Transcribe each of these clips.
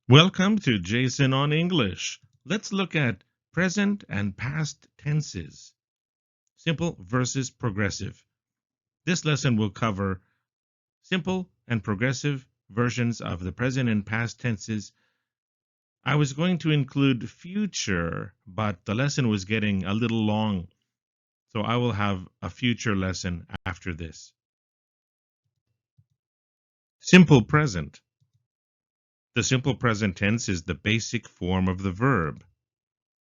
Welcome to Jason on English. Let's look at present and past tenses, simple versus progressive. This lesson will cover simple and progressive versions of the present and past tenses. I was going to include future, but the lesson was getting a little long, so I will have a future lesson after this. Simple present. The simple present tense is the basic form of the verb.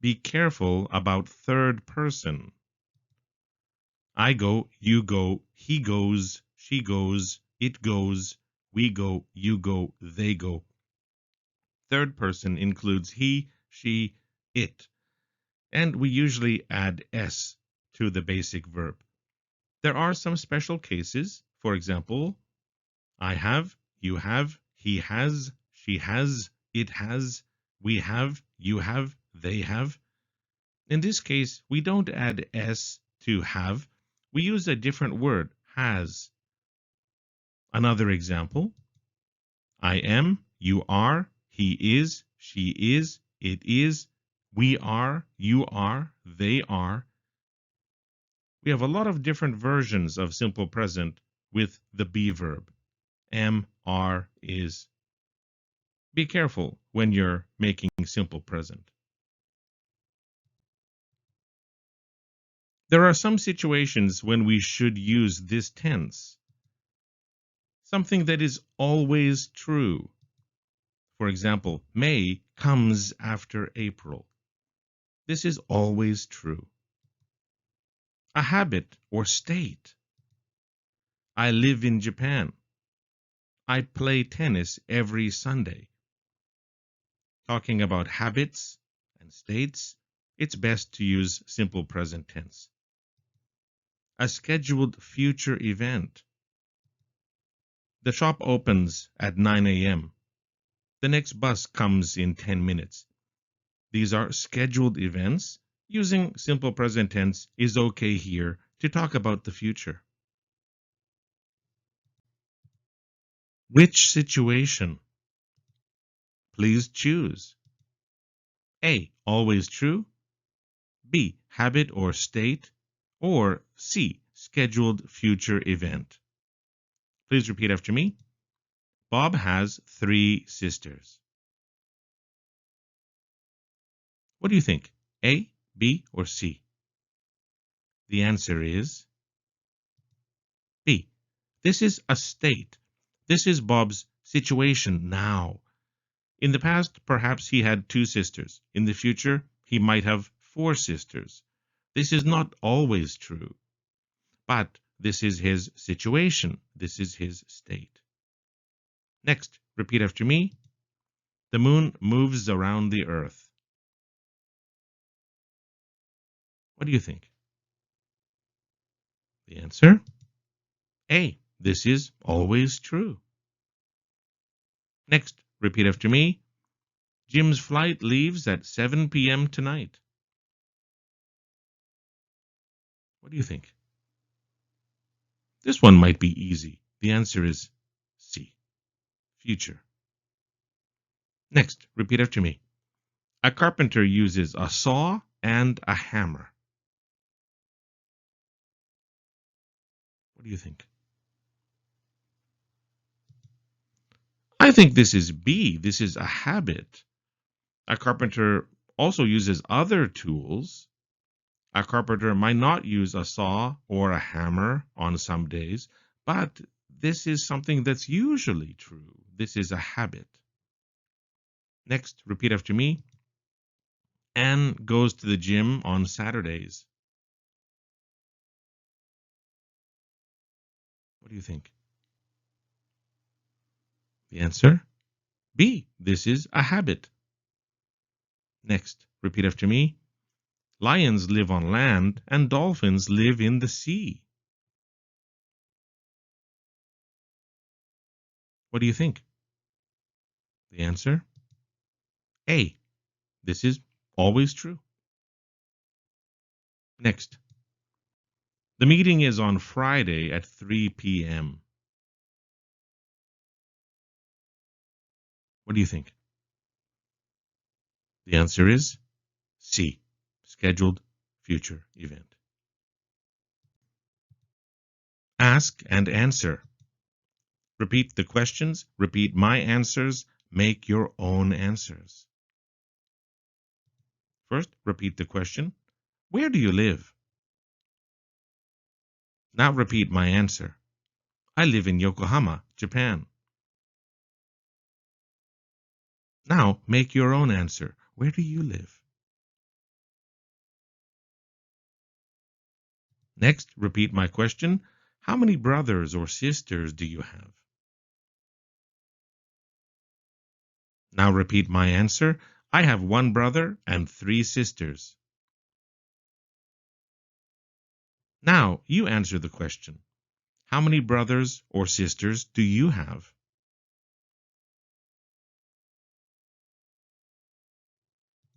Be careful about third person. I go, you go, he goes, she goes, it goes, we go, you go, they go. Third person includes he, she, it, and we usually add s to the basic verb. There are some special cases. For example, I have, you have, he has, she has, it has, we have, you have, they have. In this case, we don't add s to have. We use a different word, has. Another example, I am, you are, he is, she is, it is, we are, you are, they are. We have a lot of different versions of simple present with the be verb, am, are, is. Be careful when you're making simple present. There are some situations when we should use this tense. Something that is always true. For example, May comes after April. This is always true. A habit or state. I live in Japan. I play tennis every Sunday. Talking about habits and states, it's best to use simple present tense. A scheduled future event. The shop opens at 9 a.m. The next bus comes in 10 minutes. These are scheduled events. Using simple present tense is okay here to talk about the future. Which situation? Please choose. A, always true. B, habit or state. Or C, scheduled future event. Please repeat after me. Bob has 3 sisters. What do you think? A, B, or C? The answer is B. This is a state. This is Bob's situation now. In the past, perhaps he had 2 sisters. In the future, he might have 4 sisters. This is not always true, but this is his situation. This is his state. Next, repeat after me. The moon moves around the earth. What do you think? The answer? A. This is always true. Next, repeat after me. Jim's flight leaves at 7 p.m. tonight. What do you think? This one might be easy. The answer is C. Future. Next, repeat after me. A carpenter uses a saw and a hammer. What do you think? I think this is B. This is a habit. A carpenter also uses other tools. A carpenter might not use a saw or a hammer on some days, but this is something that's usually true. This is a habit. Next, repeat after me. Anne goes to the gym on Saturdays. What do you think? The answer? B. This is a habit. Next, repeat after me. Lions live on land and dolphins live in the sea. What do you think? The answer? A. This is always true. Next. The meeting is on Friday at 3 p.m. What do you think? The answer is C, scheduled future event. Ask and answer. Repeat the questions, repeat my answers, make your own answers. First, repeat the question. Where do you live? Now repeat my answer. I live in Yokohama, Japan. Now make your own answer. Where do you live? Next, repeat my question. How many brothers or sisters do you have? Now repeat my answer. I have one brother and 3 sisters. Now you answer the question. How many brothers or sisters do you have?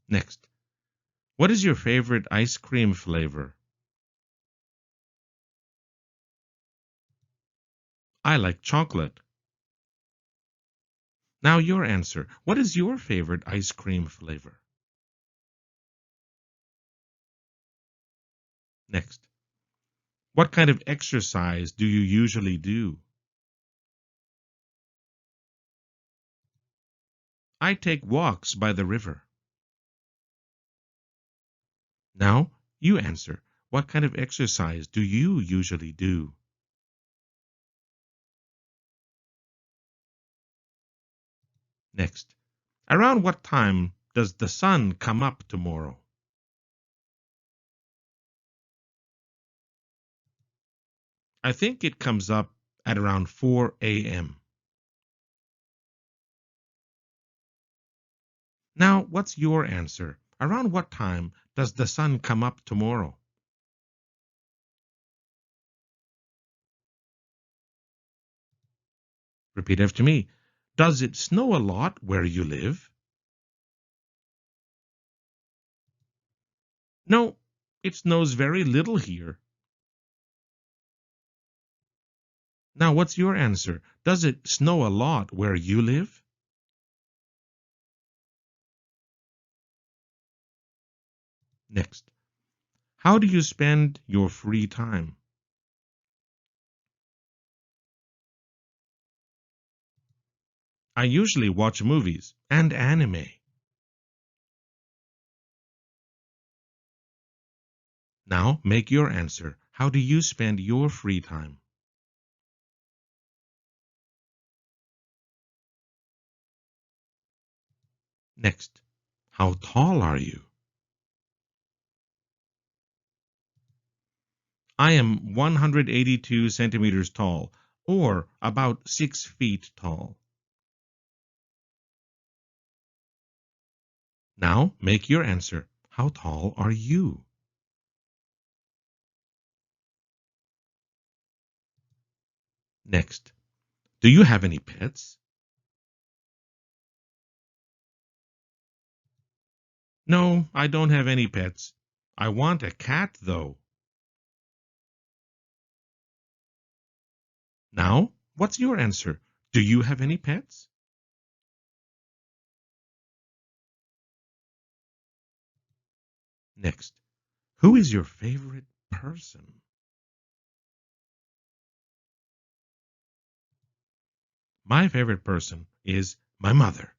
Next, what is your favorite ice cream flavor? I like chocolate. Now your answer. What is your favorite ice cream flavor? Next, what kind of exercise do you usually do? I take walks by the river. Now you answer. What kind of exercise do you usually do? Next, around what time does the sun come up tomorrow? I think it comes up at around 4 a.m. Now, what's your answer? Around what time does the sun come up tomorrow? Repeat after me. Does it snow a lot where you live? No, it snows very little here. Now, what's your answer? Does it snow a lot where you live? Next, how do you spend your free time? I usually watch movies and anime. Now, make your answer. How do you spend your free time? Next, how tall are you? I am 182 centimeters tall, or about 6 feet tall. Now make your answer. How tall are you? Next, do you have any pets? No, I don't have any pets. I want a cat, though. Now, what's your answer? Do you have any pets? Next, who is your favorite person? My favorite person is my mother.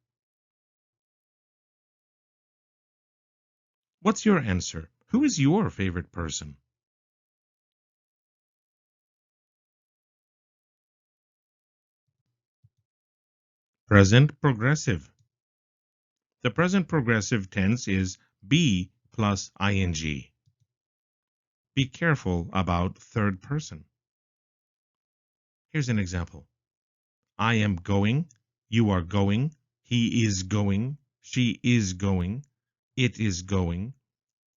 What's your answer? Who is your favorite person? Present progressive. The present progressive tense is be plus ing. Be careful about third person. Here's an example. I am going, you are going, he is going, she is going, it is going,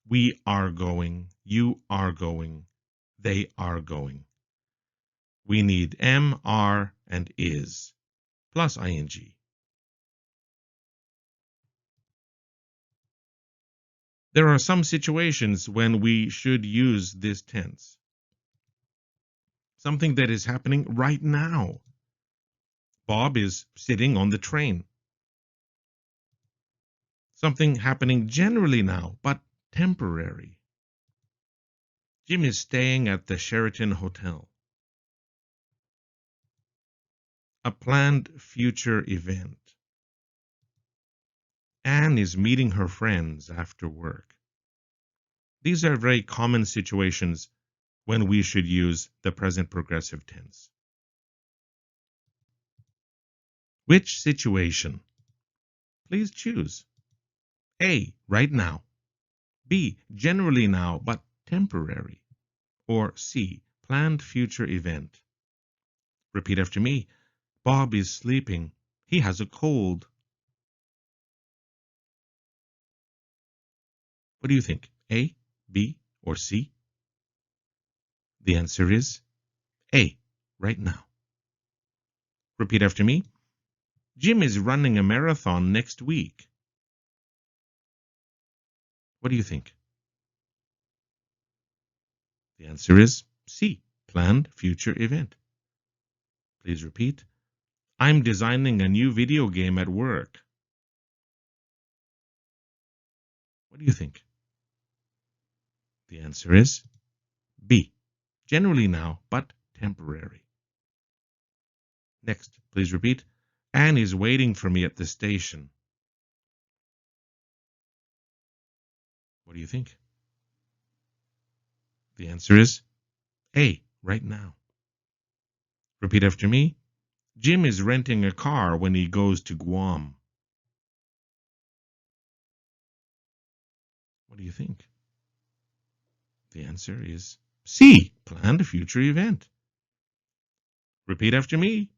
we are going, you are going, they are going. We need am, are, and is plus ing. There are some situations when we should use this tense. Something that is happening right now. Bob is sitting on the train. Something happening generally now, but temporary. Jim is staying at the Sheraton Hotel. A planned future event. Anne is meeting her friends after work. These are very common situations when we should use the present progressive tense. Which situation? Please choose. A, right now. B, generally now, but temporary. Or C, planned future event. Repeat after me. Bob is sleeping. He has a cold. What do you think? A, B, or C? The answer is A, right now. Repeat after me. Jim is running a marathon next week. What do you think? The answer is C, planned future event. Please repeat. I'm designing a new video game at work. What do you think? The answer is B, generally now, but temporary. Next, please repeat. Anne is waiting for me at the station. What do you think? The answer is A, right now. Repeat after me. Jim is renting a car when he goes to Guam. What do you think? The answer is C, planned future event. Repeat after me.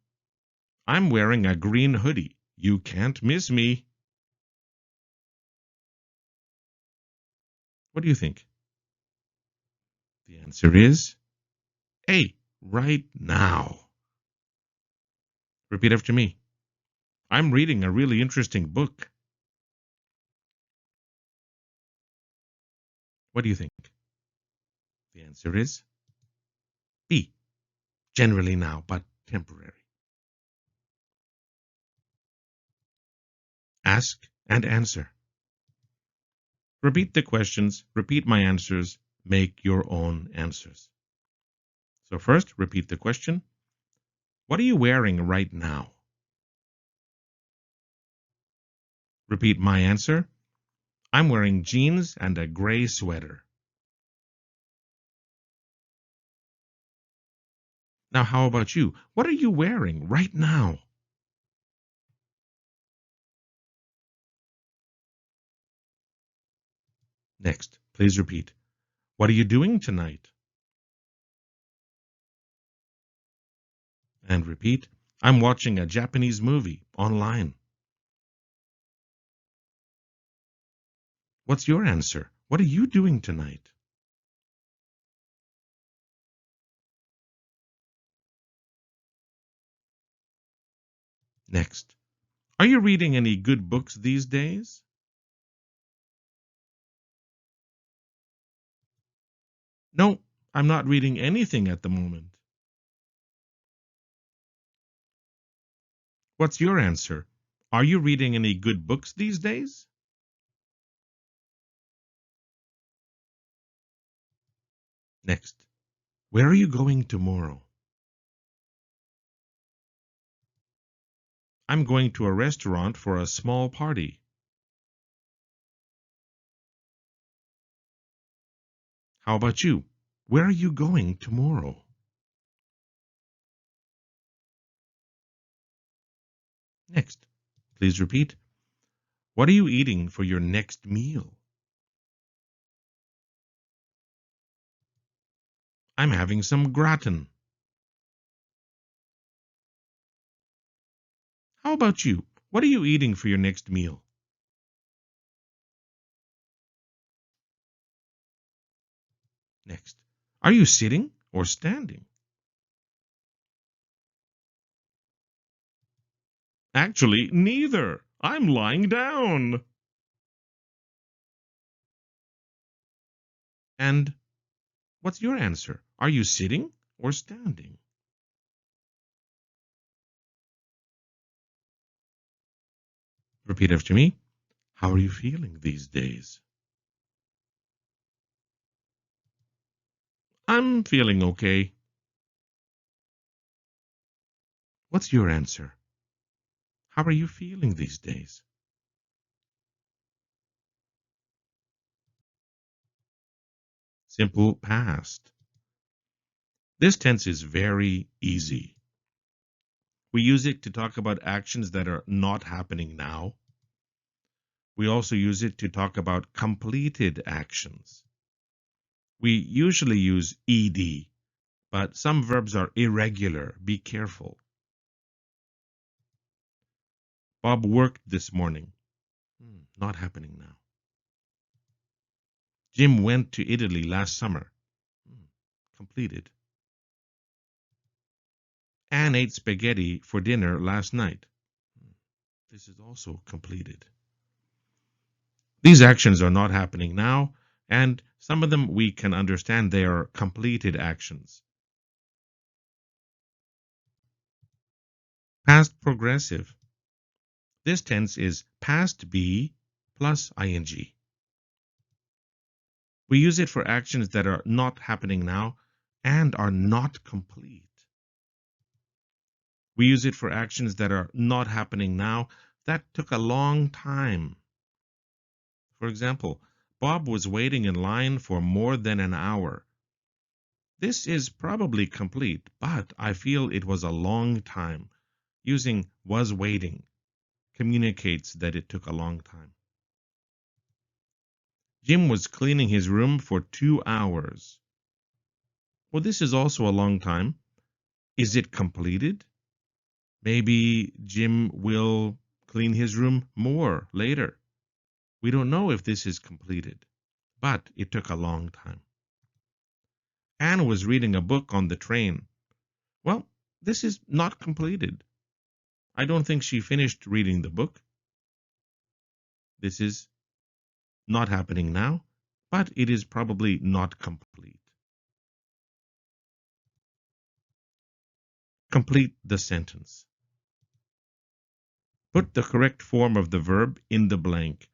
I'm wearing a green hoodie. You can't miss me. What do you think? The answer is A, right now. Repeat after me. I'm reading a really interesting book. What do you think? The answer is B, generally now, but temporary. Ask and answer. Repeat the questions, repeat my answers, make your own answers. So first, repeat the question. What are you wearing right now? Repeat my answer. I'm wearing jeans and a gray sweater. Now, how about you? What are you wearing right now? Next, please repeat. What are you doing tonight? And repeat. I'm watching a Japanese movie online. What's your answer? What are you doing tonight? Next, are you reading any good books these days? No, I'm not reading anything at the moment. What's your answer? Are you reading any good books these days? Next, where are you going tomorrow? I'm going to a restaurant for a small party. How about you? Where are you going tomorrow? Next, please repeat. What are you eating for your next meal? I'm having some gratin. How about you? What are you eating for your next meal? Next, are you sitting or standing? Actually, neither. I'm lying down. And what's your answer? Are you sitting or standing? Repeat after me. How are you feeling these days? I'm feeling okay. What's your answer? How are you feeling these days? Simple past. This tense is very easy. We use it to talk about actions that are not happening now. We also use it to talk about completed actions. We usually use ed, but some verbs are irregular. Be careful. Bob worked this morning. Not happening now. Jim went to Italy last summer. Completed. Anne ate spaghetti for dinner last night. This is also completed. These actions are not happening now, and some of them we can understand they are completed actions. Past progressive. This tense is past be plus ing. We use it for actions that are not happening now and are not complete. We use it for actions that are not happening now that took a long time. For example, Bob was waiting in line for more than an hour. This is probably complete, but I feel it was a long time. Using was waiting communicates that it took a long time. Jim was cleaning his room for 2 hours. Well, this is also a long time. Is it completed? Maybe Jim will clean his room more later. We don't know if this is completed, but it took a long time. Anne was reading a book on the train. Well, this is not completed. I don't think she finished reading the book. This is not happening now, but it is probably not complete. Complete the sentence. Put the correct form of the verb in the blank.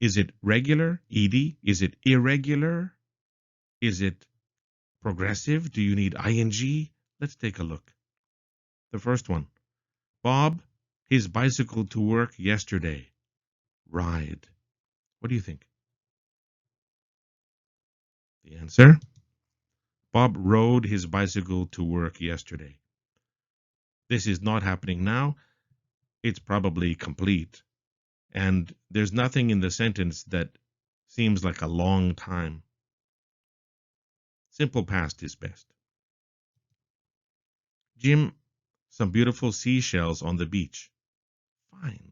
Is it regular, ed? Is it irregular? Is it progressive? Do you need ing? Let's take a look. The first one. Bob, his bicycle to work yesterday. Ride. What do you think? The answer? Bob rode his bicycle to work yesterday. This is not happening now. It's probably complete. And there's nothing in the sentence that seems like a long time. Simple past is best. Jim, some beautiful seashells on the beach. Find.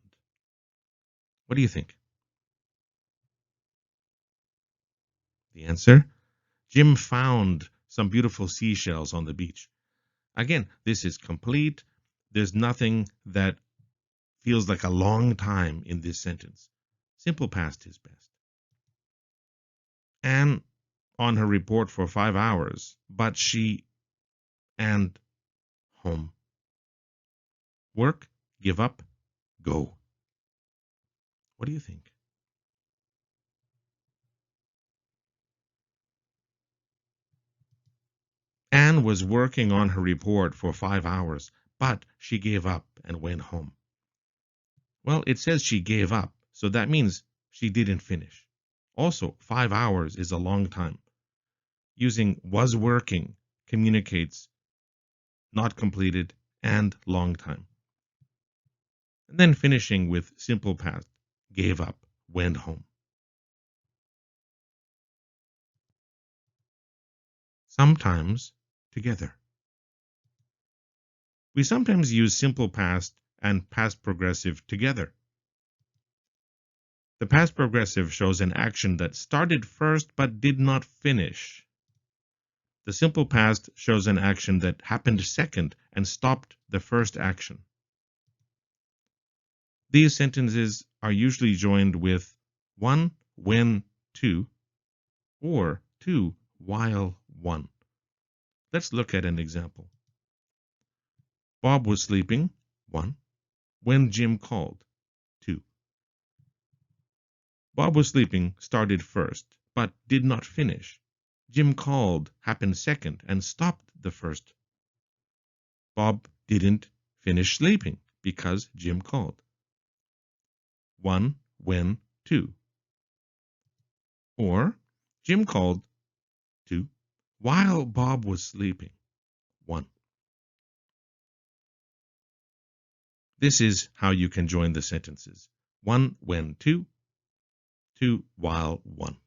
What do you think? The answer? Jim found some beautiful seashells on the beach. Again, this is complete. There's nothing that feels like a long time in this sentence. Simple past is best. Anne on her report for 5 hours, but she and home. Work, give up, go. What do you think? Anne was working on her report for 5 hours, but she gave up and went home. Well, it says she gave up, so that means she didn't finish. Also, 5 hours is a long time. Using was working communicates not completed and long time. And then finishing with simple past, gave up, went home. Sometimes together. We sometimes use simple past and past progressive together. The past progressive shows an action that started first but did not finish. The simple past shows an action that happened second and stopped the first action. These sentences are usually joined with 1 when 2 or 2 while 1. Let's look at an example. Bob was sleeping, 1, when Jim called, 2. Bob was sleeping started first, but did not finish. Jim called happened second and stopped the first. Bob didn't finish sleeping because Jim called. 1, when, 2. Or Jim called 2 while Bob was sleeping. 1. This is how you can join the sentences. 1 when 2, 2 while 1.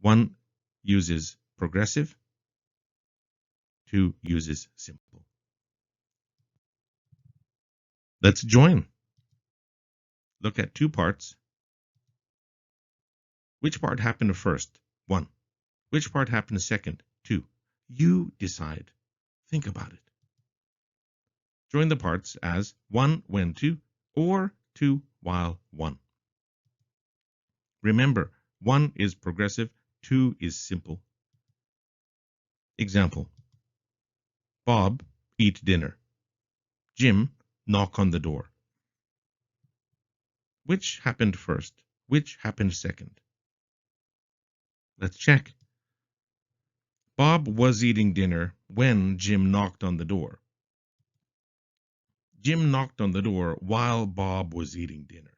1 uses progressive, 2 uses simple. Let's join. Look at 2 parts. Which part happened first? 1. Which part happened second? 2. You decide. Think about it. Join the parts as 1 when 2 or 2 while 1. Remember, 1 is progressive, 2 is simple. Example. Bob, eat dinner. Jim, knock on the door. Which happened first? Which happened second? Let's check. Bob was eating dinner when Jim knocked on the door. Jim knocked on the door while Bob was eating dinner.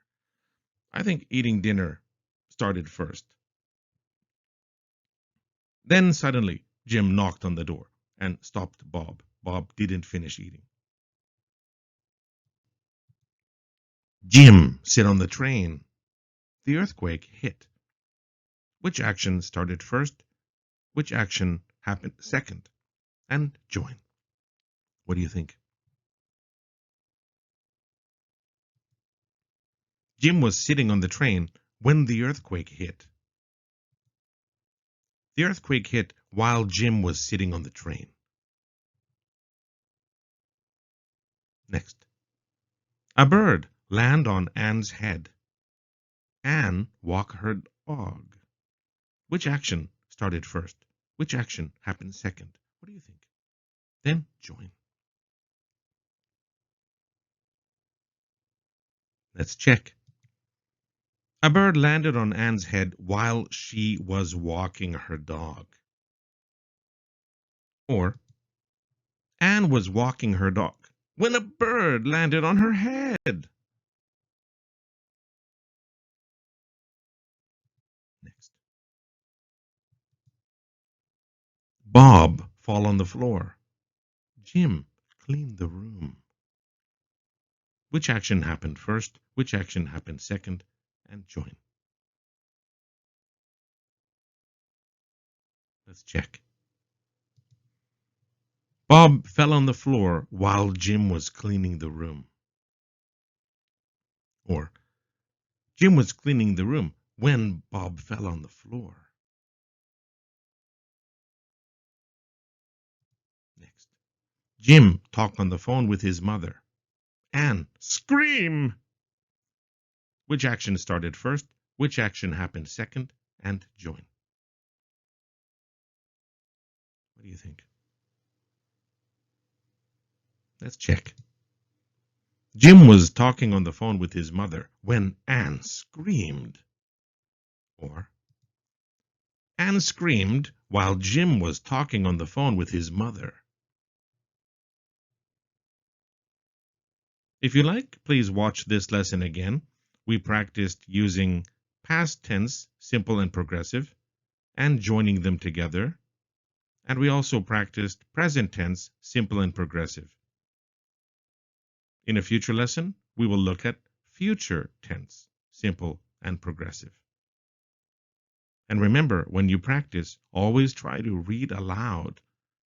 I think eating dinner started first. Then suddenly, Jim knocked on the door and stopped Bob. Bob didn't finish eating. Jim sit on the train. The earthquake hit. Which action started first? Which action happened second? And join. What do you think? Jim was sitting on the train when the earthquake hit. The earthquake hit while Jim was sitting on the train. Next. A bird landed on Anne's head. Anne walked her dog. Which action started first? Which action happened second? What do you think? Then join. Let's check. A bird landed on Anne's head while she was walking her dog. Or, Anne was walking her dog when a bird landed on her head. Next. Bob fall on the floor. Jim cleaned the room. Which action happened first? Which action happened second? And join. Let's check. Bob fell on the floor while Jim was cleaning the room. Or, Jim was cleaning the room when Bob fell on the floor. Next. Jim talked on the phone with his mother. Anne, scream! Which action started first? Which action happened second? And join. What do you think? Let's check. Jim was talking on the phone with his mother when Anne screamed. Or, Anne screamed while Jim was talking on the phone with his mother. If you like, please watch this lesson again. We practiced using past tense, simple and progressive, and joining them together. And we also practiced present tense, simple and progressive. In a future lesson, we will look at future tense, simple and progressive. And remember, when you practice, always try to read aloud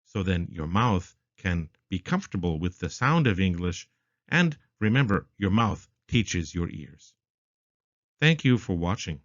so then your mouth can be comfortable with the sound of English. And remember, your mouth teaches your ears. Thank you for watching.